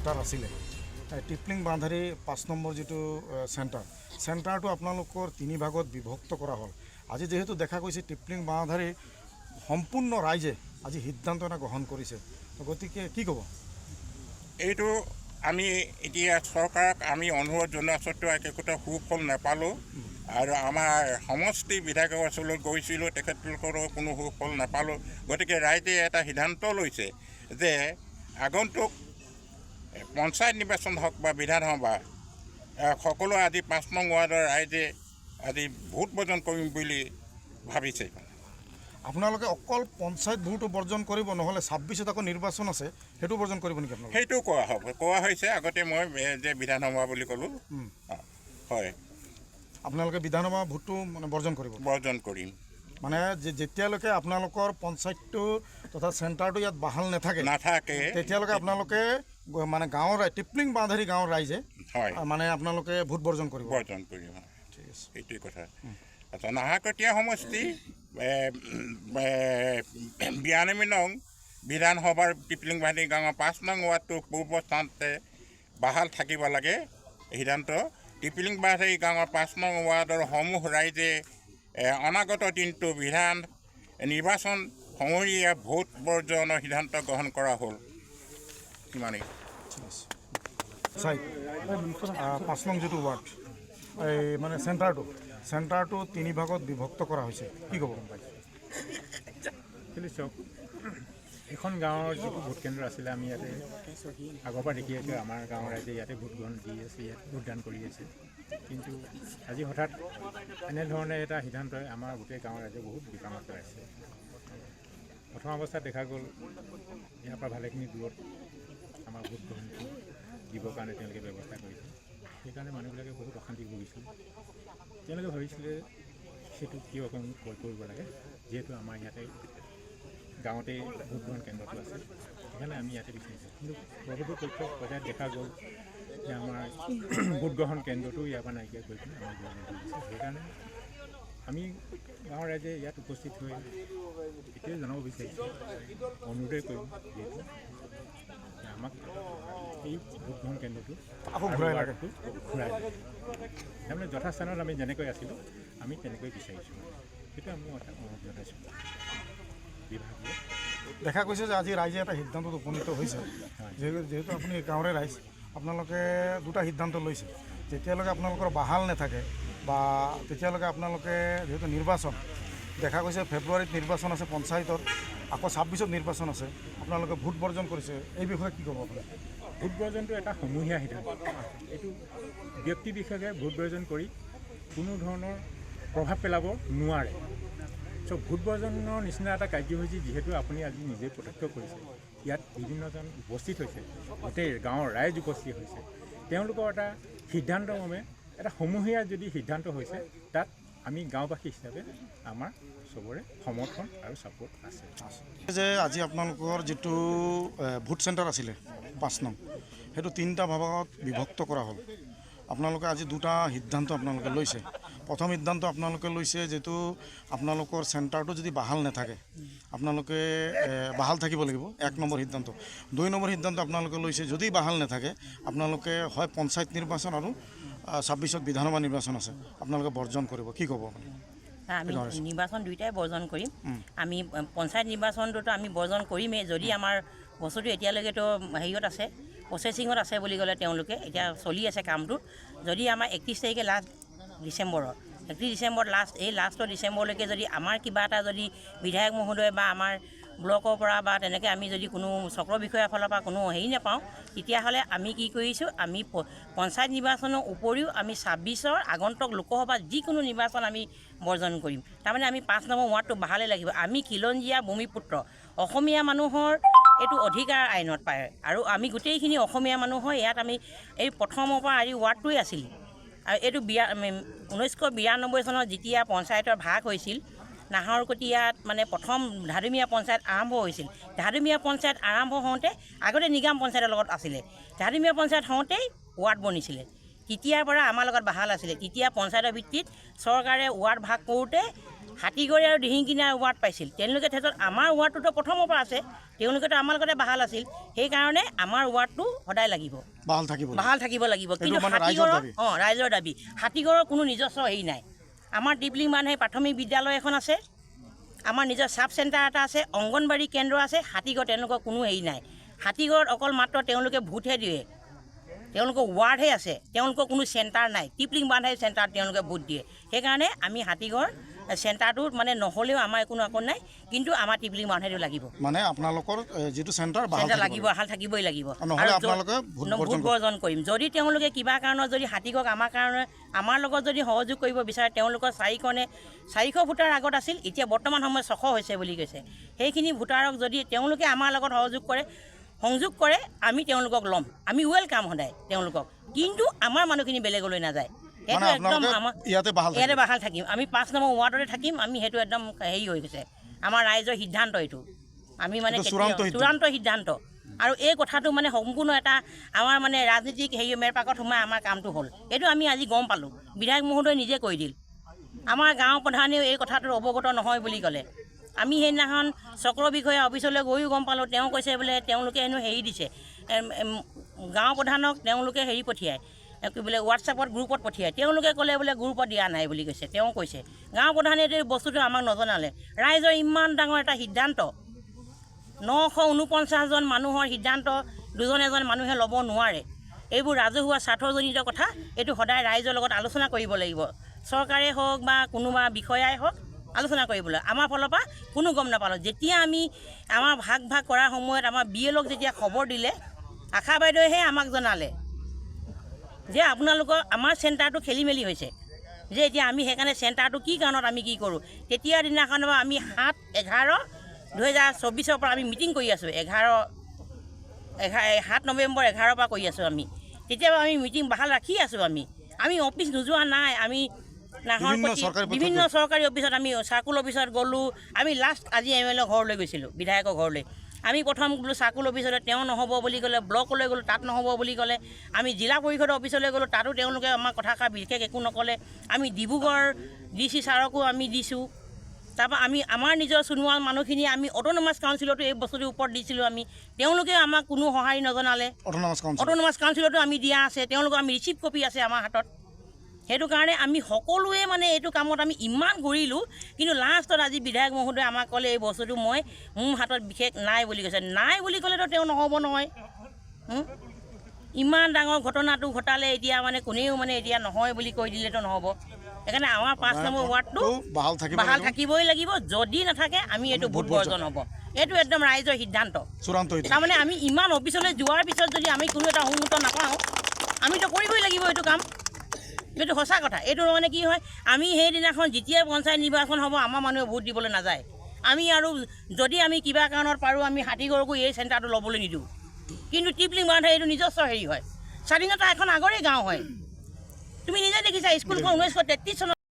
Centre আছিলে Tipling বান্ধাৰী 5 number যিটো চেণ্টাৰটো আপোনালোকৰ 3 ভাগত বিভক্ত কৰা হ'ল। আজি যেহেতু দেখা গৈছে টিপলিং বান্ধাৰী সম্পূৰ্ণ ৰাইজে আজি সিদ্ধান্ত এটা গ্ৰহণ কৰিছে, গতিকে কি ক'ব? এইটো আমি এতিয়া চৰকাৰক আমি অনুৰোধ জনোৱা সত্ত্বেও একোটা সুফল নাপালোঁ আৰু আমাৰ সমষ্টি বিধায়কৰ ওচৰলৈ গৈছিলোঁ, তেখেতলোকৰো কোনো সুফল নাপালোঁ। গতিকে ৰাইজে এটা সিদ্ধান্ত লৈছে যে আগন্তুক পঞ্চায়ত নিৰ্বাচন হওক বা বিধানসভা সকলো আজি 5 নং ৱাৰ্ডৰ ৰাইজে আজি ভোট বৰ্জন কৰিম বুলি ভাবিছে। আপোনালোকে অকল পঞ্চায়ত ভোটটো বৰ্জন কৰিব, নহ'লে 26ত আকৌ নিৰ্বাচন আছে সেইটো বৰ্জন কৰিব নেকি আপোনালোকে? সেইটো কোৱা হৈছে আগতে মই যে বিধানসভা বুলি ক'লোঁ। হয়, আপোনালোকে বিধানসভা ভোটটো মানে বৰ্জন কৰিম মানে যেতিয়ালৈকে আপোনালোকৰ পঞ্চায়তটো তথা চেণ্টাৰটো ইয়াত বাহাল নাথাকে তেতিয়ালৈকে আপোনালোকে মানে গাঁৱৰ টিপলিং বান্ধাৰী গাঁৱৰ ৰাইজে মানে আপোনালোকে ভোট বৰ্জন কৰিম। ঠিক আছে, সেইটোৱে কথা। আচ্ছা, নাহাকটীয়া সমষ্টি 92 নং বিধানসভাৰ টিপলিং বান্ধাৰী গাঁৱৰ 5 নং ৱাৰ্ডটো পূৰ্ব স্থানতে বাহাল থাকিব লাগে সিদ্ধান্ত। টিপলিং বান্ধাৰী গাঁৱৰ 5 নং ৱাৰ্ডৰ সমূহ ৰাইজে অনাগত দিনটো বিধান নিৰ্বাচন সমূহীয়া ভোট বৰ্জনৰ সিদ্ধান্ত গ্ৰহণ কৰা হ'ল। সিমানেই। 5 নং যিটো ৱাৰ্ড এই মানে চেণ্টাৰটো 3 ভাগত বিভক্ত কৰা হৈছে, কি ক'ব? চাওক, এখন গাঁৱৰ যিটো ভোট কেন্দ্ৰ আছিলে আমি ইয়াতে আগৰ পৰা দেখি আছোঁ, আমাৰ গাঁৱৰ ৰাইজে ইয়াতে ভোট গ্ৰহণ দি আছে, ইয়াত ভোটদান কৰি আছে। কিন্তু আজি হঠাৎ এনেধৰণে এটা সিদ্ধান্তই আমাৰ গোটেই গাঁৱৰ ৰাইজে বহুত বিপাঙত পেলাইছে। প্ৰথম অৱস্থাত দেখা গ'ল ইয়াৰ পৰা ভালেখিনি দূৰত আমাৰ ভোট গ্ৰহণটো দিবৰ কাৰণে তেওঁলোকে ব্যৱস্থা কৰিছে। সেইকাৰণে মানুহবিলাকে বহুত অশান্তি ভুগিছিল। তেওঁলোকে ভাবিছিলে সেইটো কিয় কৰিব লাগে, যিহেতু আমাৰ ইয়াতে গাঁৱতেই ভোট গ্ৰহণ কেন্দ্ৰটো আছে, সেইকাৰণে আমি ইয়াতে বিচাৰিছোঁ। কিন্তু পৰৱৰ্তী পৰ্যায়ত দেখা গ'ল যে আমাৰ ভোট গ্ৰহণ কেন্দ্ৰটো ইয়াৰ পৰা নাইকিয়া কৰি পিনে আমাৰ যোৱা নিদিছে। সেইকাৰণে আমি গাঁৱৰ ৰাইজে ইয়াত উপস্থিত হৈ এতিয়াই জনাব বিচাৰিছোঁ, অনুৰোধেই কৰিম যিহেতু আমাক এই ভোট গ্ৰহণ কেন্দ্ৰটো আকৌ ঘূৰাই তাৰমানে যথাস্থানত আমি যেনেকৈ আছিলোঁ আমি তেনেকৈ বিচাৰিছোঁ। সেইটো আমি অনুৰোধ জনাইছোঁ বিভাগীয়। দেখা গৈছে যে আজি ৰাইজে এটা সিদ্ধান্তত উপনীত হৈছে, যিহেতু আপুনি গাঁৱৰে ৰাইজ, আপোনালোকে দুটা সিদ্ধান্ত লৈছে। যেতিয়ালৈকে আপোনালোকৰ বাহাল নাথাকে বা তেতিয়ালৈকে আপোনালোকে যিহেতু নিৰ্বাচন দেখা গৈছে, ফেব্ৰুৱাৰীত নিৰ্বাচন আছে পঞ্চায়তৰ, আকৌ 26ত নিৰ্বাচন আছে, আপোনালোকে ভোট বৰ্জন কৰিছে, এই বিষয়ে কি ক'ব আপুনি? ভোট বৰ্জনটো এটা সমূহীয়া সিদ্ধান্ত। এইটো ব্যক্তি বিশেষে ভোট বৰ্জন কৰি কোনো ধৰণৰ প্ৰভাৱ পেলাব নোৱাৰে। ভোট বৰ্জনৰ নিচিনা এটা কাৰ্যসূচী যিহেতু আপুনি আজি নিজে প্ৰত্যক্ষ কৰিছে, ইয়াত বিভিন্নজন উপস্থিত হৈছে, গোটেই গাঁৱৰ ৰাইজ উপস্থিত হৈছে। তেওঁলোকৰ এটা সিদ্ধান্তমৰ্মে এটা সমূহীয়া যদি সিদ্ধান্ত হৈছে, তাত আমি গাঁওবাসী হিচাপে আমাৰ চবৰে সমৰ্থন আৰু ছাপোৰ্ট আছে। যে আজি আপোনালোকৰ যিটো ভোট চেণ্টাৰ আছিলে 5 নং, সেইটো 3টা ভাগত বিভক্ত কৰা হ'ল। আপোনালোকে আজি দুটা সিদ্ধান্ত আপোনালোকে লৈছে। প্ৰথম সিদ্ধান্ত আপোনালোকে লৈছে যিটো আপোনালোকৰ চেণ্টাৰটো যদি বাহাল নাথাকে আপোনালোকে বাহাল থাকিব লাগিব, 1 নম্বৰ সিদ্ধান্ত। 2 নম্বৰ সিদ্ধান্ত আপোনালোকে লৈছে যদি বাহাল নাথাকে আপোনালোকে হয় পঞ্চায়ত নিৰ্বাচন আৰু 26ত বিধানসভা নিৰ্বাচন আছে আপোনালোকে বৰ্জন কৰিব, কি ক'ব আপুনি? আমি নিৰ্বাচন দুয়োটাই বৰ্জন কৰিম। আমি পঞ্চায়ত নিৰ্বাচনটোতো আমি বৰ্জন কৰিমেই, যদি আমাৰ বস্তুটো এতিয়ালৈকেতো হেৰিয়ত আছে, প্ৰচেচিঙত আছে বুলি ক'লে তেওঁলোকে, এতিয়া চলি আছে কামটো। যদি আমাৰ 31 তাৰিখে লাষ্ট ডিচেম্বৰত, 31 ডিচেম্বৰত লাষ্টৰ ডিচেম্বৰলৈকে যদি আমাৰ কিবা এটা যদি বিধায়ক মহোদয় বা আমাৰ ব্লকৰ পৰা বা তেনেকৈ আমি যদি কোনো চক্ৰ বিষয়াৰ ফালৰ পৰা কোনো হেৰি নাপাওঁ, তেতিয়াহ'লে আমি কি কৰিছোঁ, আমি পঞ্চায়ত নিৰ্বাচনৰ উপৰিও আমি 26ৰ আগন্তুক লোকসভা যিকোনো নিৰ্বাচন আমি বৰ্জন কৰিম। তাৰমানে আমি 5 নম্বৰ ৱাৰ্ডটো বাহালে লাগিব। আমি খিলঞ্জীয়া ভূমিপুত্ৰ, অসমীয়া মানুহৰ এইটো অধিকাৰ আইনত পায়, আৰু আমি গোটেইখিনি অসমীয়া মানুহৰ ইয়াত আমি এই প্ৰথমৰ পৰা আজি ৱাৰ্ডটোৱে আছিল। আৰু এইটো 1992 চনত যেতিয়া পঞ্চায়তৰ ভাগ হৈছিল, নাহৰকটীয়াত মানে প্ৰথম ধাদুমীয়া পঞ্চায়ত আৰম্ভ হৈছিল। ধাদুমীয়া পঞ্চায়ত আৰম্ভ হওঁতে আগতে নিগাম পঞ্চায়তৰ লগত আছিলে, ধাদুমীয়া পঞ্চায়ত হওঁতেই ৱাৰ্ড বনিছিলে। তেতিয়াৰ পৰা আমাৰ লগত বাহাল আছিলে। তেতিয়া পঞ্চায়তৰ ভিত্তিত চৰকাৰে ৱাৰ্ড ভাগ কৰোঁতে হাতীগড়ি আৰু দিহিংকিনাৰ ৱাৰ্ড পাইছিল। তেওঁলোকে ক্ষেত্ৰত আমাৰ ৱাৰ্ডটোতো প্ৰথমৰ পৰা আছে, তেওঁলোকেতো আমাৰ লগতে বাহাল আছিল। সেইকাৰণে আমাৰ ৱাৰ্ডটো সদায় লাগিব, বাহাল থাকিব লাগিব। কিন্তু হাতীগড়ৰ ৰাইজৰ দাবী, হাতীগড়ৰ কোনো নিজস্ব হেৰি নাই। আমাৰ টিপলিং মানুহে প্ৰাথমিক বিদ্যালয় এখন আছে, আমাৰ নিজৰ চাব চেণ্টাৰ এটা আছে, অংগনবাড়ী কেন্দ্ৰ আছে। হাতীগড় তেওঁলোকৰ কোনো হেৰি নাই। হাতীগড়ত অকল মাত্ৰ তেওঁলোকে ভোটহে দিয়ে, তেওঁলোকৰ ৱাৰ্ডহে আছে, তেওঁলোকৰ কোনো চেণ্টাৰ নাই। টিপলিং বান্ধে চেণ্টাৰত তেওঁলোকে ভোট দিয়ে। সেইকাৰণে আমি হাতীগড় চেণ্টাৰটো মানে নহ'লেও আমাৰ একো আপত্তি নাই, কিন্তু আমাৰ টিপলিং বান্ধেটো লাগিব, মানে আপোনালোকৰ যিটো চেণ্টাৰ লাগিব, বাহাল থাকিবই লাগিব। নহ'লে আপোনালোকে ভোট বৰ্জন কৰিম। যদি তেওঁলোকে কিবা কাৰণত যদি হাতীগড়ক আমাৰ লগত যদি সহযোগ কৰিব বিচাৰে, তেওঁলোকৰ 400 ভোটাৰ আগত আছিল, এতিয়া বৰ্তমান সময়ত 600 হৈছে বুলি কৈছে। সেইখিনি ভোটাৰক যদি তেওঁলোকে আমাৰ লগত সংযোগ কৰে, আমি তেওঁলোকক ল'ম, আমি ৱেলকাম সদায় তেওঁলোকক। কিন্তু আমাৰ মানুহখিনি বেলেগলৈ নাযায়। সেইটো একদম আমাৰ ইয়াতে বাহাল থাকিম। আমি 5 নম্বৰ ৱাৰ্ডতে থাকিম। আমি সেইটো একদম হেৰি হৈ গৈছে, আমাৰ ৰাইজৰ সিদ্ধান্ত এইটো। আমি মানে চূড়ান্ত সিদ্ধান্ত। আৰু এই কথাটো মানে সম্পূৰ্ণ এটা আমাৰ মানে ৰাজনীতিক হেৰি মেৰপাকত সোমাই আমাৰ কামটো হ'ল। এইটো আমি আজি গম পালোঁ, বিধায়ক মহোদয়ে নিজে কৈ দিল। আমাৰ গাঁও প্ৰধানেও এই কথাটোৰ অৱগত নহয় বুলি ক'লে। আমি সেইদিনাখন চক্ৰ বিষয়া অফিচলৈ গৈও গম পালোঁ। তেওঁ কৈছে বোলে তেওঁলোকে হেনো হেৰি দিছে, গাঁও প্ৰধানক তেওঁলোকে হেৰি পঠিয়ায়, কি বোলে হোৱাটছআপত গ্ৰুপত পঠিয়ায়। তেওঁলোকে ক'লে বোলে গ্ৰুপত দিয়া নাই বুলি কৈছে। তেওঁ কৈছে গাঁও প্ৰধানে এই বস্তুটো আমাক নজনালে। ৰাইজৰ ইমান ডাঙৰ এটা সিদ্ধান্ত, 949জন মানুহৰ সিদ্ধান্ত এজন মানুহে ল'ব নোৱাৰে। এইবোৰ ৰাজহুৱা স্বাৰ্থজনিত কথা। এইটো সদায় ৰাইজৰ লগত আলোচনা কৰিব লাগিব। চৰকাৰে হওক বা কোনোবা বিষয়াই হওক আলোচনা কৰিবলৈ। আমাৰ ফালৰ পৰা কোনো গম নাপালোঁ। যেতিয়া আমি আমাৰ ভাগ কৰাৰ সময়ত আমাৰ BLOক যেতিয়া খবৰ দিলে, আশা বাইদেৱেহে আমাক জনালে যে আপোনালোকৰ আমাৰ চেণ্টাৰটো খেলি মেলি হৈছে, যে এতিয়া আমি সেইকাৰণে চেণ্টাৰটো কি কাৰণত আমি কি কৰোঁ। তেতিয়া দিনাখনৰ পৰা আমি 7/11/2024 পৰা আমি মিটিং কৰি আছোঁ। 7 নৱেম্বৰ 11 পৰা কৰি আছোঁ আমি। তেতিয়াৰ পৰা আমি মিটিং বাহাল ৰাখি আছোঁ। আমি অফিচ নোযোৱা নাই। আমি বিভিন্ন চৰকাৰী অফিচত, আমি চাৰ্কুল অফিচত গ'লোঁ। আমি লাষ্ট আজি MLA ঘৰলৈ গৈছিলোঁ, বিধায়কৰ ঘৰলৈ। আমি প্ৰথম বোলো চাৰ্কুল অফিচলৈ, তেওঁ নহ'ব বুলি ক'লে। ব্লকলৈ গ'লোঁ, তাত নহ'ব বুলি ক'লে। আমি জিলা পৰিষদৰ অফিচলৈ গ'লোঁ, তাতো তেওঁলোকে আমাৰ কথাষাৰ বিশেষ একো নক'লে। আমি ডিব্ৰুগড় DC ছাৰকো আমি দিছোঁ। তাৰপৰা আমাৰ নিজৰ চুনুৱা মানুহখিনি আমি অট'নমাছ কাউন্সিলতো এই বস্তুটোৰ ওপৰত দিছিলোঁ। তেওঁলোকে আমাক কোনো সঁহাৰি নজনালে। অট'নমাছ কাউন্সিলতো আমি দিয়া আছে, তেওঁলোকৰ আমি ৰিচিপ্ট কপি আছে আমাৰ হাতত। সেইটো কাৰণে আমি সকলোৱে মানে এইটো কামত আমি ইমান ঘূৰিলোঁ, কিন্তু লাষ্টত আজি বিধায়ক মহোদয়ে আমাক ক'লে এই বস্তুটো মোৰ হাতত বিশেষ নাই বুলি কৈছে। নাই বুলি ক'লেতো তেওঁ নহ'ব নহয়। ইমান ডাঙৰ ঘটনাটো ঘটালে, এতিয়া মানে কোনেও মানে এতিয়া নহয় বুলি কৈ দিলেতো নহ'ব। সেইকাৰণে আমাৰ 5 নম্বৰ ৱাৰ্ডটো বাহাল থাকিবই লাগিব। যদি নাথাকে আমি এইটো ভোট বৰ্জন হ'ব। এইটো একদম ৰাইজৰ সিদ্ধান্ত। তাৰমানে আমি ইমান অফিচলৈ যোৱাৰ পিছত যদি আমি কোনো এটা সন্মত নাপাওঁ, আমিতো কৰিবই লাগিব এইটো কাম। এইটো সঁচা কথা। এইটো মানে কি হয়, আমি সেইদিনাখন যেতিয়াই পঞ্চায়ত নিৰ্বাচন হ'ব, আমাৰ মানুহে ভোট দিবলৈ নাযায়। আমি আৰু যদি আমি কিবা কাৰণত পাৰোঁ, আমি হাতীগড়কো এই চেণ্টাৰটো ল'বলৈ নিদিওঁ। কিন্তু টিপলিং বান্ধে এইটো নিজস্ব হেৰি হয়। স্বাধীনতা এখন আগৰে গাঁও হয়। তুমি নিজে দেখিছা, স্কুলখন 1933 চনত